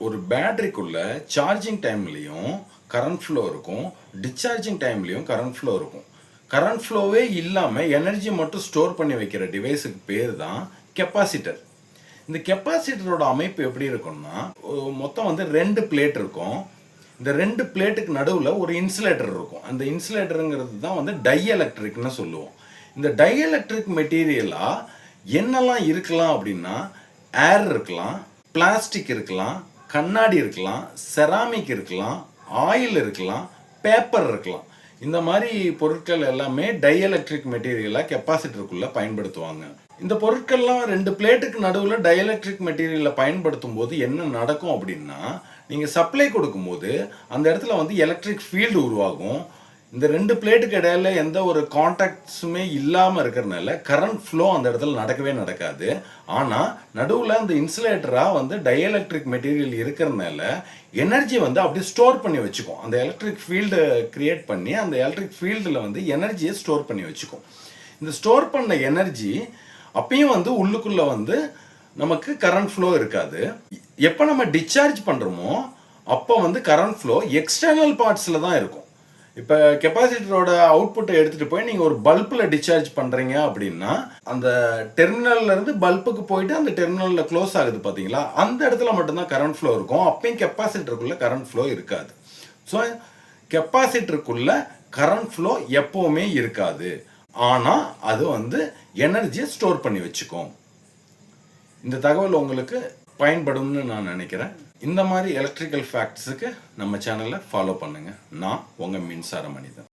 ஒரு பேட்டரிக்குள்ள சார்ஜிங் டைம்லேயும் current flow இருக்கும், டிஸ்சார்ஜிங் டைம்லேயும் கரண்ட் ஃப்ளோ இருக்கும். கரண்ட் ஃப்ளோவே இல்லாமல் எனர்ஜி மட்டும் ஸ்டோர் பண்ணி வைக்கிற டிவைஸுக்கு பேர் தான் கெப்பாசிட்டர். இந்த கெப்பாசிட்டரோட அமைப்பு எப்படி இருக்கும்னா, மொத்தம் வந்து 2 பிளேட் இருக்கும். இந்த 2 பிளேட்டுக்கு நடுவில் ஒரு இன்சுலேட்டர் இருக்கும். அந்த இன்சுலேட்டருங்கிறது தான் வந்து டை எலக்ட்ரிக்னு சொல்லுவோம். இந்த டை எலக்ட்ரிக் மெட்டீரியலாக என்னெல்லாம் இருக்கலாம் அப்படின்னா, ஏர் இருக்கலாம், பிளாஸ்டிக் இருக்கலாம், கண்ணாடி இருக்கலாம், செராமிக் இருக்கலாம், ஆயில் இருக்கலாம், பேப்பர் இருக்கலாம். இந்த மாதிரி பொருட்கள் எல்லாமே டை எலக்ட்ரிக் மெட்டீரியலாக கெப்பாசிட்டருக்குள்ளே பயன்படுத்துவாங்க. இந்த பொருட்கள்லாம் 2 பிளேட்டுக்கு நடுவில் டை எலக்ட்ரிக் மெட்டீரியலை பயன்படுத்தும் போது என்ன நடக்கும் அப்படின்னா, நீங்கள் சப்ளை கொடுக்கும்போது அந்த இடத்துல வந்து எலக்ட்ரிக் ஃபீல்டு உருவாகும். இந்த 2 பிளேட்டுக்கு இடையில எந்த ஒரு கான்டாக்ட்ஸுமே இல்லாமல் இருக்கிறதுனால கரண்ட் ஃப்ளோ அந்த இடத்துல நடக்கவே நடக்காது. ஆனால் நடுவில் அந்த இன்சுலேட்டராக வந்து டை எலக்ட்ரிக் மெட்டீரியல் இருக்கிறதுனால எனர்ஜி வந்து அப்படியே ஸ்டோர் பண்ணி வச்சுக்கும். அந்த எலக்ட்ரிக் ஃபீல்டு கிரியேட் பண்ணி அந்த எலக்ட்ரிக் ஃபீல்டில் வந்து எனர்ஜியை ஸ்டோர் பண்ணி வச்சுக்கும். இந்த ஸ்டோர் பண்ண எனர்ஜி அப்பயும் வந்து உள்ளுக்குள்ளே வந்து நமக்கு கரண்ட் ஃப்ளோ இருக்காது. எப்போ நம்ம டிஸ்சார்ஜ் பண்ணுறோமோ அப்போ வந்து கரண்ட் ஃப்ளோ எக்ஸ்டர்னல் பார்ட்ஸில் தான் இருக்கும். இப்போ கெப்பாசிட்டரோட அவுட்புட்டை எடுத்துகிட்டு போய் நீங்கள் ஒரு பல்பில் டிஸ்சார்ஜ் பண்ணுறீங்க அப்படின்னா, அந்த டெர்மினல்லேருந்து பல்புக்கு போயிட்டு அந்த டெர்மினலில் க்ளோஸ் ஆகுது பார்த்தீங்களா, அந்த இடத்துல மட்டும்தான் கரண்ட் ஃப்ளோ இருக்கும். அப்பயும் கெப்பாசிட்டருக்குள்ளே கரண்ட் ஃப்ளோ இருக்காது. ஸோ கெப்பாசிட்டருக்குள்ளே கரண்ட் ஃப்ளோ எப்போவுமே இருக்காது. ஆனால் அது வந்து எனர்ஜியை ஸ்டோர் பண்ணி வச்சுக்கும். இந்த தகவல் உங்களுக்கு பயன்படும்னு நான் நினைக்கிறேன். இந்த மாதிரி எலக்ட்ரிக்கல் ஃபேக்ட்ஸுக்கு நம்ம சேனலை ஃபாலோ பண்ணுங்கள். நான் உங்கள் மின்சார மனிதன்.